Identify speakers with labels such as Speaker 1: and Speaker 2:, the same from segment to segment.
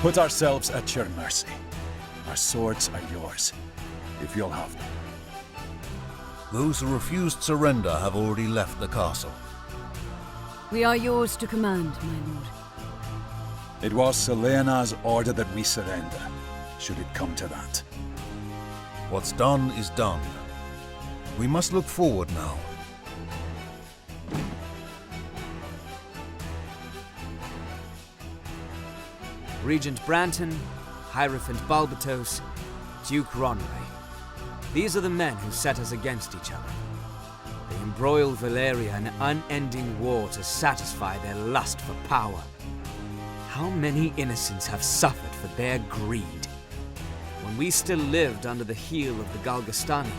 Speaker 1: put ourselves at your mercy. Our swords are yours, if you'll have them.
Speaker 2: Those who refused surrender have already left the castle.
Speaker 3: We are yours to command, my lord.
Speaker 1: It was Selena's order that we surrender, should it come to that.
Speaker 2: What's done is done. We must look forward now.
Speaker 4: Regent Branton, Hierophant Balbatos, Duke Ronray. These are the men who set us against each other. They embroiled Valeria in an unending war to satisfy their lust for power. How many innocents have suffered for their greed? When we still lived under the heel of the Galgastani,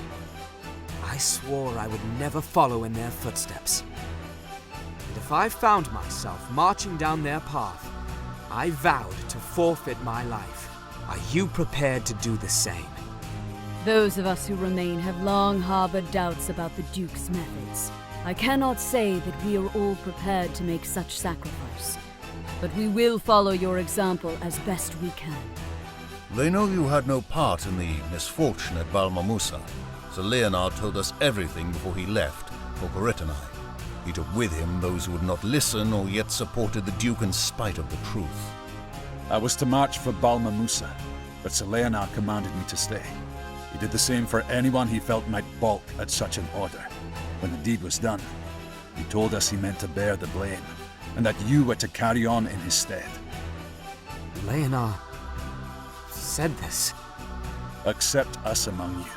Speaker 4: I swore I would never follow in their footsteps. And if I found myself marching down their path, I vowed to forfeit my life. Are you prepared to do the same?
Speaker 3: Those of us who remain have long harbored doubts about the Duke's methods. I cannot say that we are all prepared to make such sacrifice, but we will follow your example as best we can.
Speaker 2: They know you had no part in the misfortune at Balmamusa, so Leonard told us everything before he left for Koretanai. He took with him those who would not listen or yet supported the Duke in spite of the truth.
Speaker 1: I was to march for Balmamusa, but Selenar commanded me to stay. He did the same for anyone he felt might balk at such an order. When the deed was done, he told us he meant to bear the blame, and that you were to carry on in his stead.
Speaker 4: Leonard said this.
Speaker 1: Accept us among you.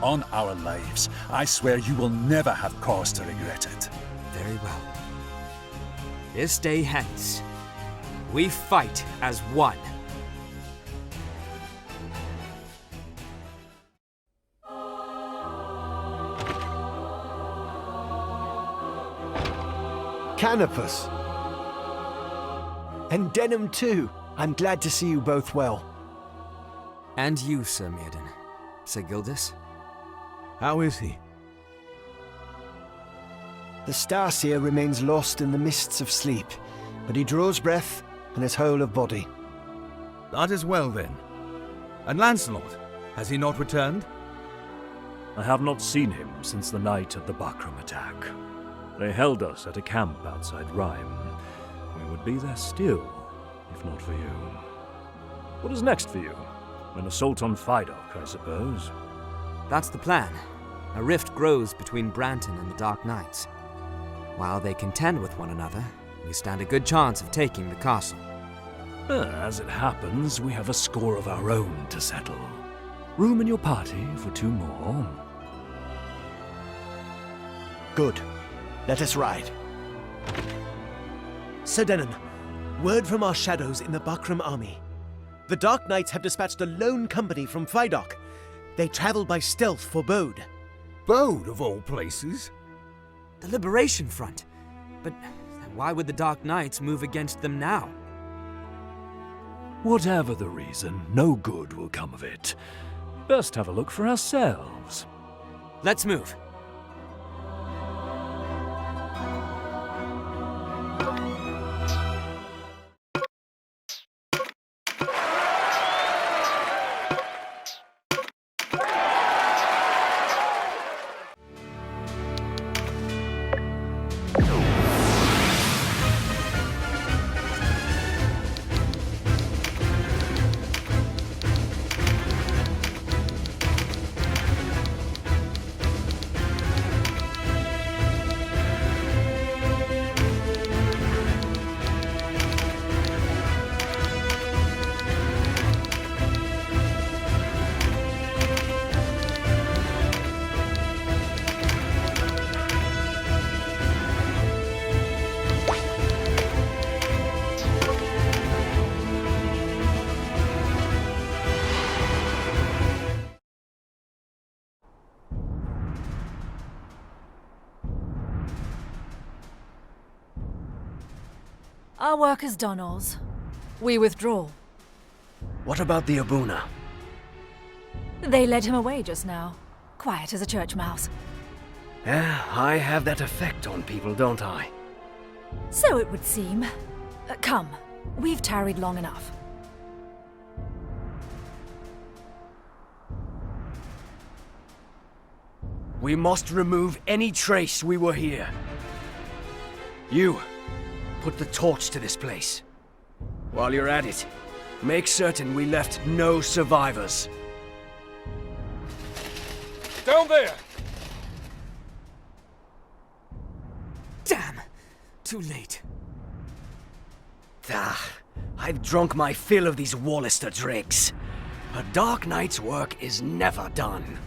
Speaker 1: On our lives, I swear you will never have cause to regret it.
Speaker 4: Very well. This day hence, we fight as one.
Speaker 5: Canopus! And Denham too. I'm glad to see you both well.
Speaker 4: And you, Sir Mirden. Sir Gildas?
Speaker 5: How is he? The Starseer remains lost in the mists of sleep, but he draws breath and is whole of body.
Speaker 6: That is well then. And Lancelot, has he not returned?
Speaker 7: I have not seen him since the night of the Bakram attack. They held us at a camp outside Rhyme. We would be there still, if not for you. What is next for you? An assault on Fidok, I suppose.
Speaker 4: That's the plan. A rift grows between Branton and the Dark Knights. While they contend with one another, we stand a good chance of taking the castle.
Speaker 7: As it happens, we have a score of our own to settle. Room in your party for 2 more?
Speaker 5: Good. Let us ride. Sir Denon, word from our shadows in the Bakram army. The Dark Knights have dispatched a lone company from Fidok. They travel by stealth for Bode.
Speaker 6: Bode, of all places?
Speaker 4: The Liberation Front. But why would the Dark Knights move against them now?
Speaker 7: Whatever the reason, no good will come of it. Best have a look for ourselves.
Speaker 4: Let's move.
Speaker 8: Our work is done, Oz. We withdraw.
Speaker 5: What about the Abuna?
Speaker 8: They led him away just now. Quiet as a church mouse.
Speaker 5: I have that effect on people, don't I?
Speaker 8: So it would seem. Come, we've tarried long enough.
Speaker 9: We must remove any trace we were here. You, put the torch to this place. While you're at it, make certain we left no survivors.
Speaker 6: Down there!
Speaker 4: Damn! Too late.
Speaker 9: I've drunk my fill of these Wallister drinks. A Dark Knight's work is never done.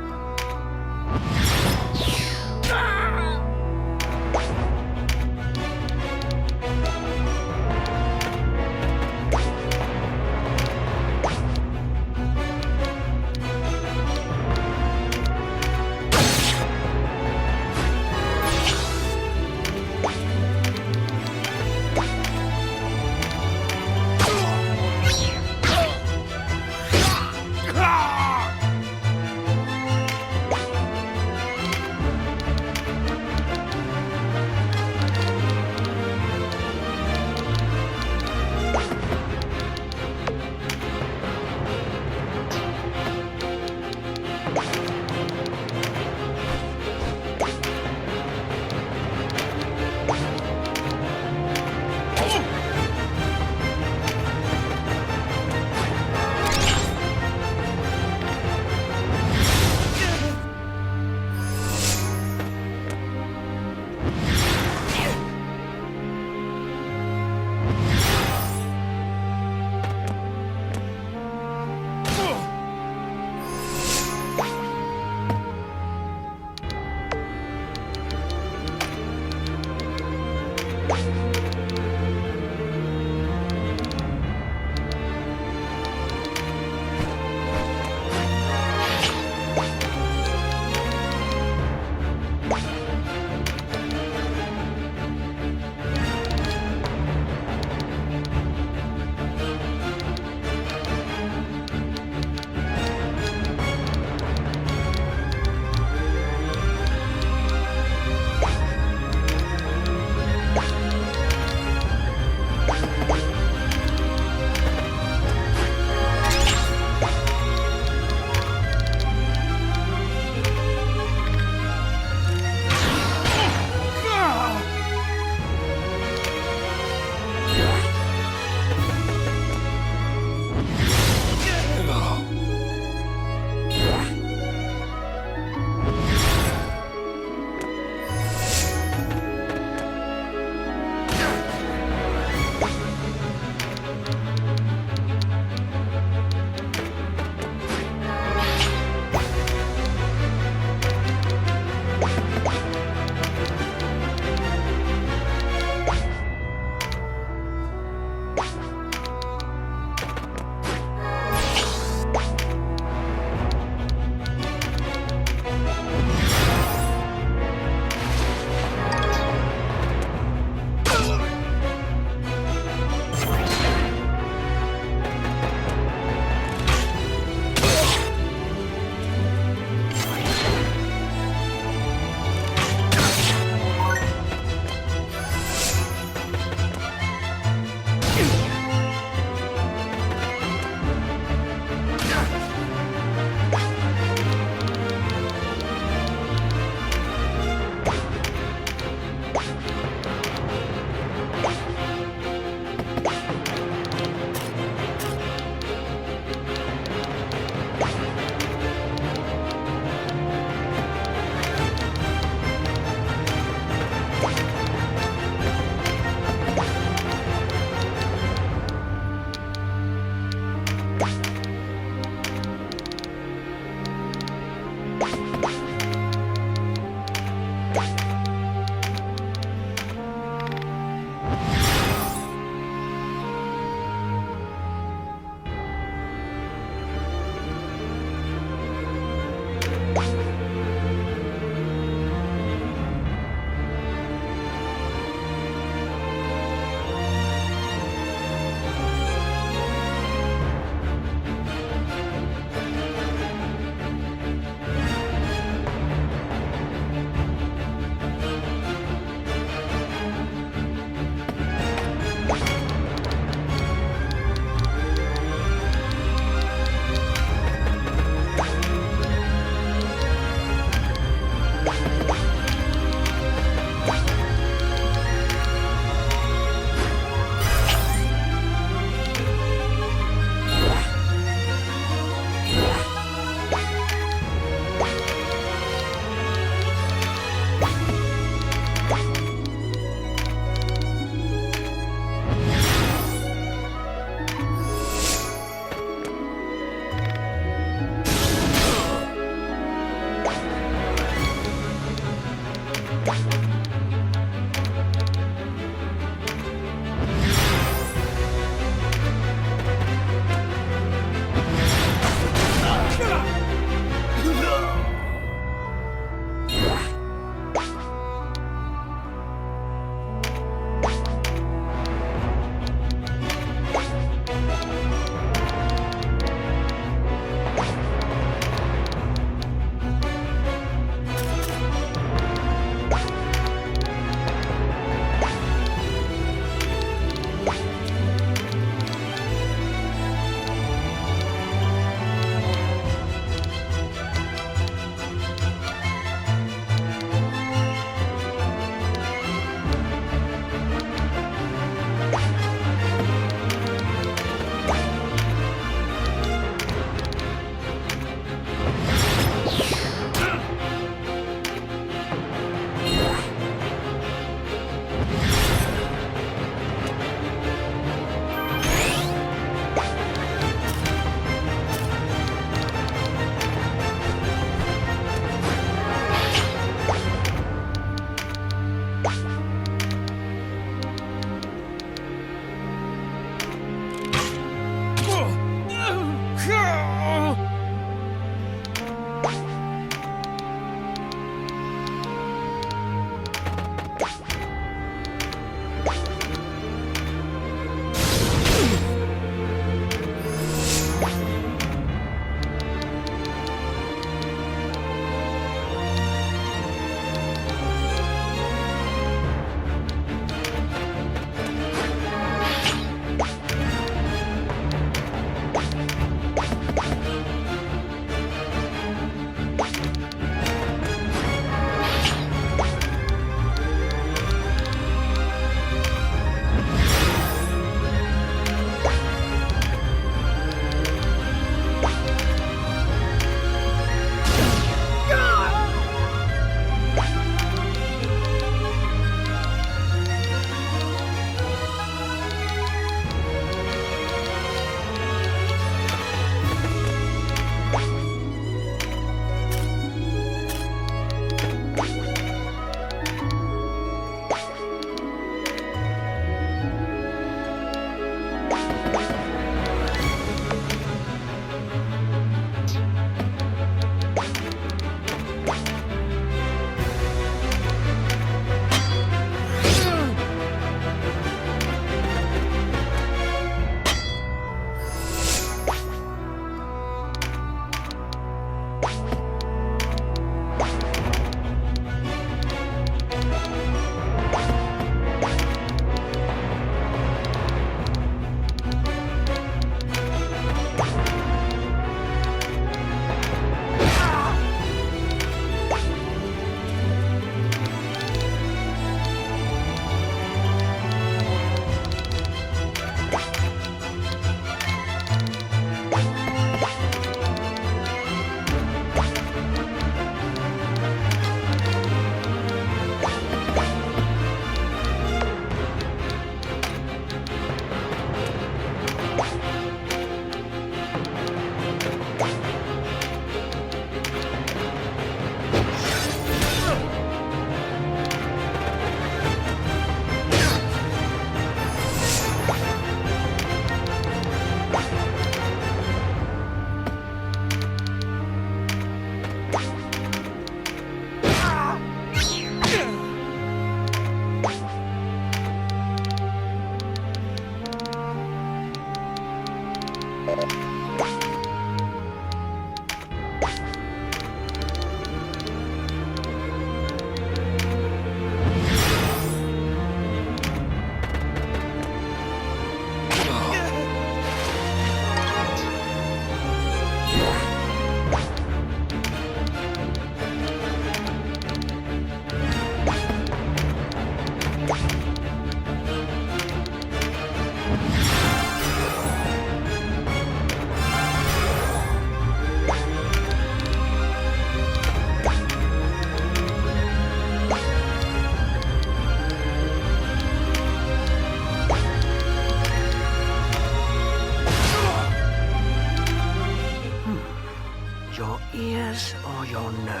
Speaker 9: Your ears or your no?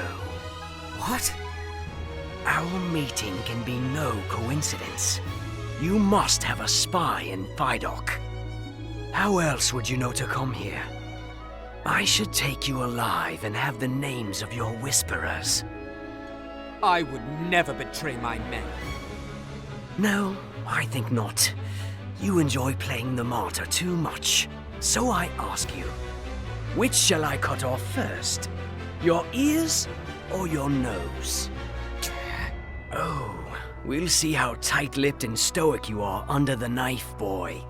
Speaker 4: What?
Speaker 9: Our meeting can be no coincidence. You must have a spy in Fidok. How else would you know to come here? I should take you alive and have the names of your whisperers.
Speaker 4: I would never betray my men.
Speaker 9: No, I think not. You enjoy playing the martyr too much. So I ask you, which shall I cut off first? Your ears or your nose? Oh, we'll see how tight-lipped and stoic you are under the knife, boy.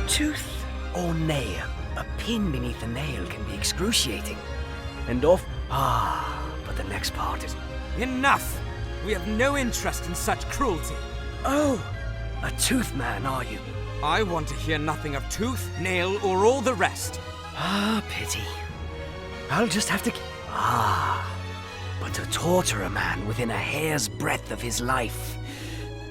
Speaker 9: Tooth or nail? A pin beneath a nail can be excruciating. And off. But the next part is.
Speaker 4: Enough! We have no interest in such cruelty.
Speaker 9: Oh, a tooth man, are you?
Speaker 4: I want to hear nothing of tooth, nail, or all the rest.
Speaker 9: Pity. I'll just have to. But to torture a man within a hair's breadth of his life.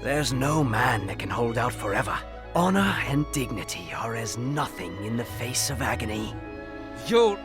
Speaker 9: There's no man that can hold out forever. Honor and dignity are as nothing in the face of agony.
Speaker 4: You'll...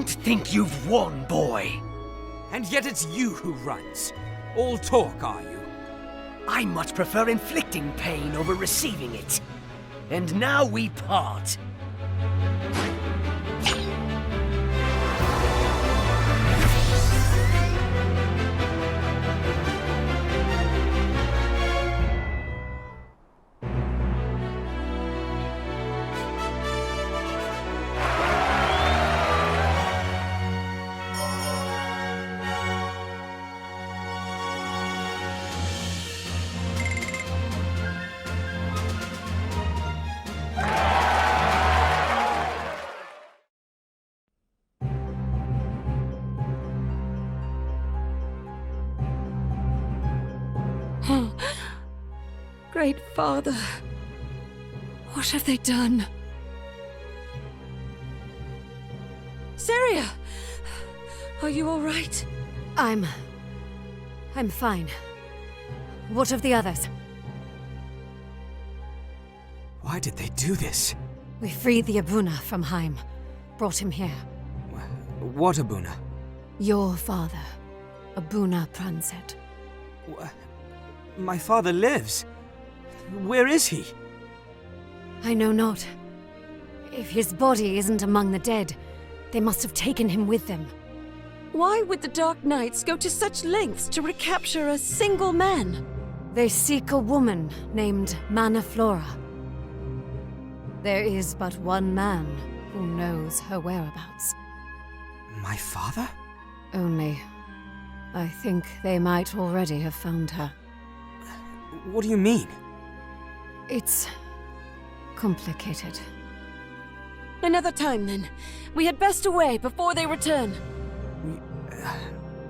Speaker 9: don't think you've won, boy.
Speaker 4: And yet it's you who runs. All talk, are you?
Speaker 9: I much prefer inflicting pain over receiving it. And now we part.
Speaker 3: Great Father, what have they done? Saria! Are you all right? I'm fine. What of the others?
Speaker 4: Why did they do this?
Speaker 3: We freed the Abuna from Heim, brought him here.
Speaker 4: What Abuna?
Speaker 3: Your father, Abuna Pranset.
Speaker 4: My father lives. Where is he?
Speaker 3: I know not. If his body isn't among the dead, they must have taken him with them.
Speaker 10: Why would the Dark Knights go to such lengths to recapture a single man?
Speaker 3: They seek a woman named Manaflora. There is but one man who knows her whereabouts.
Speaker 4: My father?
Speaker 3: Only, I think they might already have found her.
Speaker 4: What do you mean?
Speaker 3: It's complicated.
Speaker 10: Another time, then. We had best away before they return.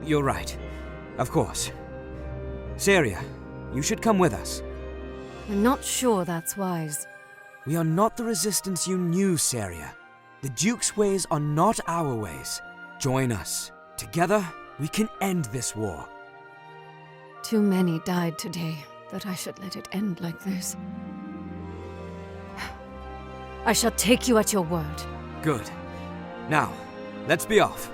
Speaker 4: You're right. Of course. Saria, you should come with us.
Speaker 3: I'm not sure that's wise.
Speaker 4: We are not the resistance you knew, Saria. The Duke's ways are not our ways. Join us. Together, we can end this war.
Speaker 3: Too many died today that I should let it end like this. I shall take you at your word.
Speaker 4: Good. Now, let's be off.